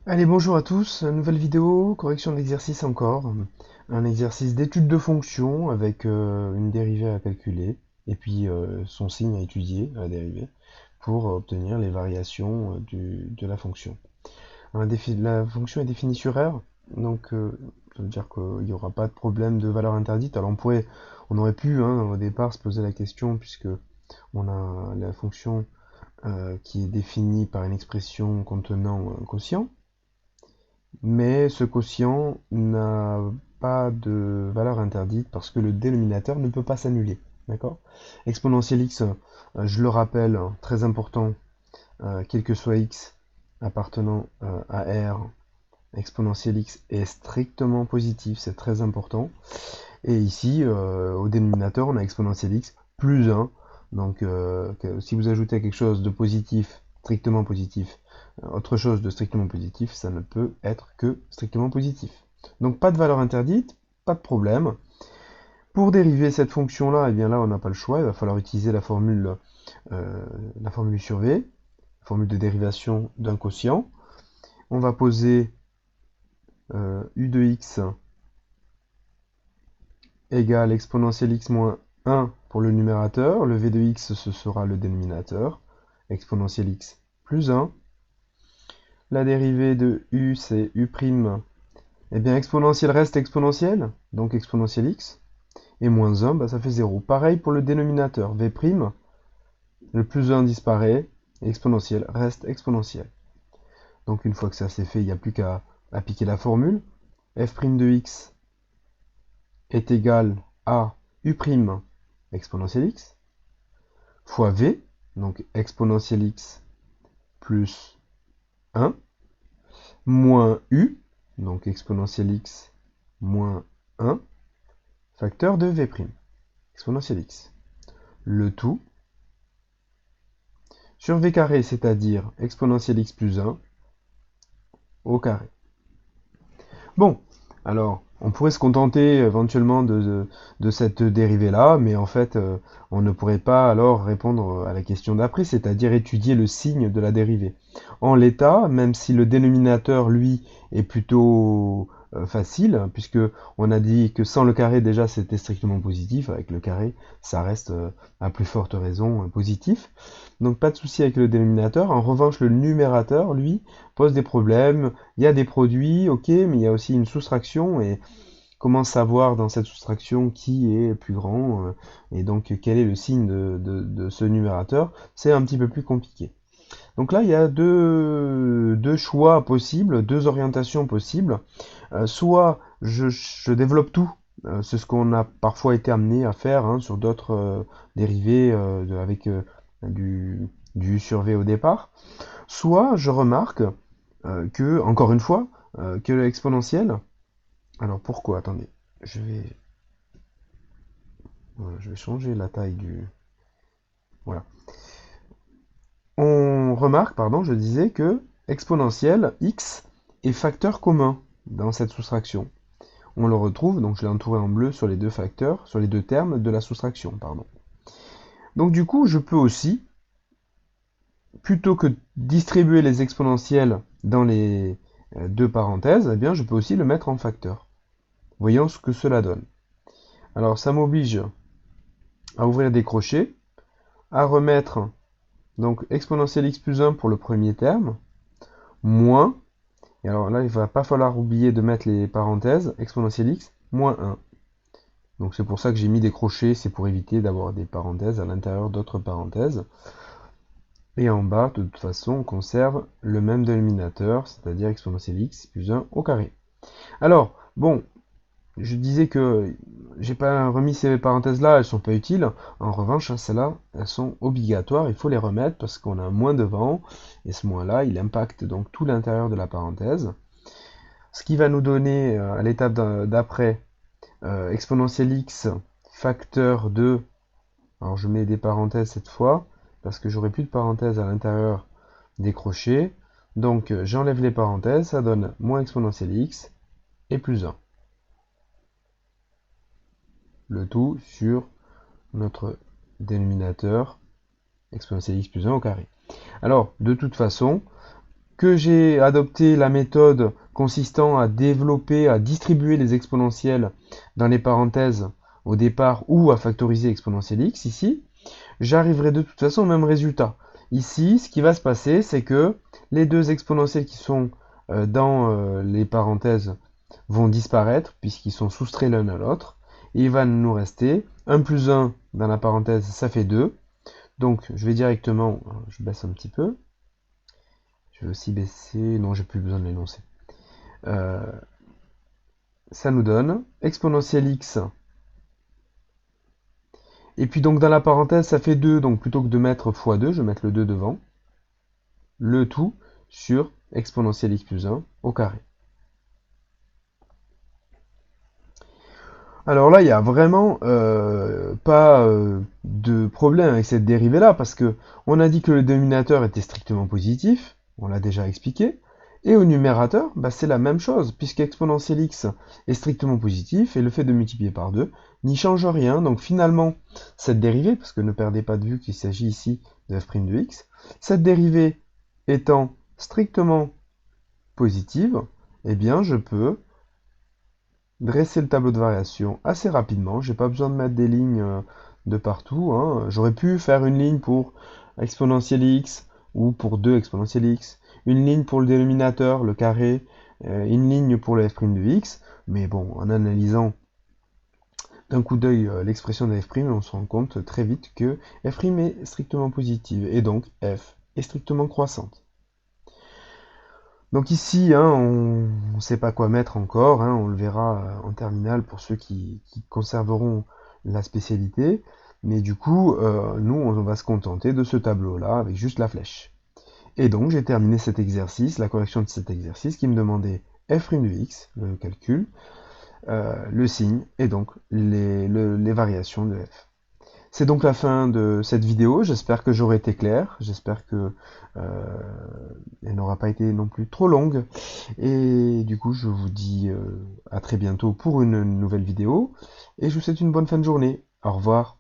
Allez, bonjour à tous, nouvelle vidéo, correction d'exercice encore. Un exercice d'étude de fonction avec une dérivée à calculer et puis son signe à étudier, à la dérivée, pour obtenir les variations de la fonction. La fonction est définie sur R, donc ça veut dire qu'il n'y aura pas de problème de valeur interdite. Alors on aurait pu au départ se poser la question puisque on a la fonction qui est définie par une expression contenant un quotient. Mais ce quotient n'a pas de valeur interdite parce que le dénominateur ne peut pas s'annuler. D'accord? Exponentielle x, je le rappelle, très important, quel que soit x appartenant à R, exponentielle x est strictement positif, c'est très important. Et ici, au dénominateur, on a exponentielle x plus 1. Donc, si vous ajoutez quelque chose de positif, strictement positif, autre chose de strictement positif, ça ne peut être que strictement positif. Donc, pas de valeur interdite, pas de problème. Pour dériver cette fonction-là, eh bien là, on n'a pas le choix. Il va falloir utiliser la formule sur V, la formule de dérivation d'un quotient. On va poser u de x égale exponentielle x moins 1 pour le numérateur, le v de x ce sera le dénominateur, exponentielle x plus 1. La dérivée de u c'est u', eh bien exponentielle reste exponentielle, donc exponentielle x, et moins 1, bah, ça fait 0. Pareil pour le dénominateur, v', le plus 1 disparaît, et exponentielle reste exponentielle. Donc une fois que ça c'est fait, il n'y a plus qu'à appliquer la formule. F' de x est égal à u' exponentielle x, fois v, donc exponentielle x plus 1, moins u, donc exponentielle x moins 1, facteur de v', exponentielle x. Le tout sur v carré, c'est-à-dire exponentielle x plus 1 au carré. Bon, alors, on pourrait se contenter éventuellement de cette dérivée-là, mais en fait, on ne pourrait pas alors répondre à la question d'après, c'est-à-dire étudier le signe de la dérivée. En l'état, même si le dénominateur, lui, est plutôt facile, puisque on a dit que sans le carré, déjà, c'était strictement positif, avec le carré, ça reste, à plus forte raison, positif. Donc pas de souci avec le dénominateur. En revanche, le numérateur, lui, pose des problèmes. Il y a des produits, ok, mais il y a aussi une soustraction et comment savoir dans cette soustraction qui est plus grand et donc quel est le signe de ce numérateur, c'est un petit peu plus compliqué. Donc là, il y a deux choix possibles, deux orientations possibles. Soit je développe tout, c'est ce qu'on a parfois été amené à faire sur d'autres dérivés avec du sur V au départ. Soit je remarque que, encore une fois, que l'exponentielle. Alors pourquoi? Attendez, je vais, voilà, je vais changer la taille du. Voilà. On remarque, pardon, je disais que exponentielle x est facteur commun dans cette soustraction. On le retrouve, donc je l'ai entouré en bleu sur les deux facteurs, sur les deux termes de la soustraction, pardon. Donc du coup, je peux aussi, plutôt que distribuer les exponentielles dans les deux parenthèses, eh bien je peux aussi le mettre en facteur. Voyons ce que cela donne. Alors ça m'oblige à ouvrir des crochets, à remettre donc exponentielle x plus 1 pour le premier terme, moins, et alors là il va pas falloir oublier de mettre les parenthèses, exponentielle x moins 1. Donc c'est pour ça que j'ai mis des crochets, c'est pour éviter d'avoir des parenthèses à l'intérieur d'autres parenthèses. Et en bas, de toute façon, on conserve le même dénominateur, c'est-à-dire exponentielle x plus 1 au carré. Alors, bon, je disais que j'ai pas remis ces parenthèses-là, elles sont pas utiles. En revanche, celles-là, elles sont obligatoires, il faut les remettre parce qu'on a un moins devant, et ce moins-là, il impacte donc tout l'intérieur de la parenthèse. Ce qui va nous donner à l'étape d'après exponentielle x facteur de, alors je mets des parenthèses cette fois, parce que j'aurai plus de parenthèses à l'intérieur des crochets. Donc j'enlève les parenthèses, ça donne moins exponentielle x et plus 1. Le tout sur notre dénominateur exponentielle x plus 1 au carré. Alors, de toute façon, que j'ai adopté la méthode consistant à développer, à distribuer les exponentielles dans les parenthèses au départ ou à factoriser exponentielle x ici, j'arriverai de toute façon au même résultat. Ici, ce qui va se passer, c'est que les deux exponentielles qui sont dans les parenthèses vont disparaître puisqu'ils sont soustraits l'un à l'autre. Et il va nous rester 1 plus 1 dans la parenthèse, ça fait 2. Donc je vais directement, je baisse un petit peu. Je vais aussi baisser, non j'ai plus besoin de l'énoncer. Ça nous donne exponentielle x. Et puis donc dans la parenthèse ça fait 2, donc plutôt que de mettre x2, je vais mettre le 2 devant. Le tout sur exponentielle x plus 1 au carré. Alors là, il n'y a vraiment pas de problème avec cette dérivée-là, parce que on a dit que le dénominateur était strictement positif, on l'a déjà expliqué, et au numérateur, bah, c'est la même chose, puisque exponentielle x est strictement positif, et le fait de multiplier par 2 n'y change rien. Donc finalement, cette dérivée, parce que ne perdez pas de vue qu'il s'agit ici de f' de x, cette dérivée étant strictement positive, eh bien je peux dresser le tableau de variation assez rapidement. J'ai pas besoin de mettre des lignes de partout, hein. J'aurais pu faire une ligne pour exponentielle x ou pour 2 exponentielle x, une ligne pour le dénominateur, le carré, une ligne pour le f' de x, mais bon, en analysant d'un coup d'œil l'expression de f', on se rend compte très vite que f' est strictement positive, et donc f est strictement croissante. Donc ici, hein, on ne sait pas quoi mettre encore, hein, on le verra en terminale pour ceux qui conserveront la spécialité. Mais du coup, nous, on va se contenter de ce tableau-là avec juste la flèche. Et donc, j'ai terminé cet exercice, la correction de cet exercice qui me demandait f' de x, le calcul, le signe, et donc les variations de f. C'est donc la fin de cette vidéo, j'espère que j'aurai été clair, j'espère que elle n'aura pas été non plus trop longue, et du coup je vous dis à très bientôt pour une nouvelle vidéo, et je vous souhaite une bonne fin de journée, au revoir.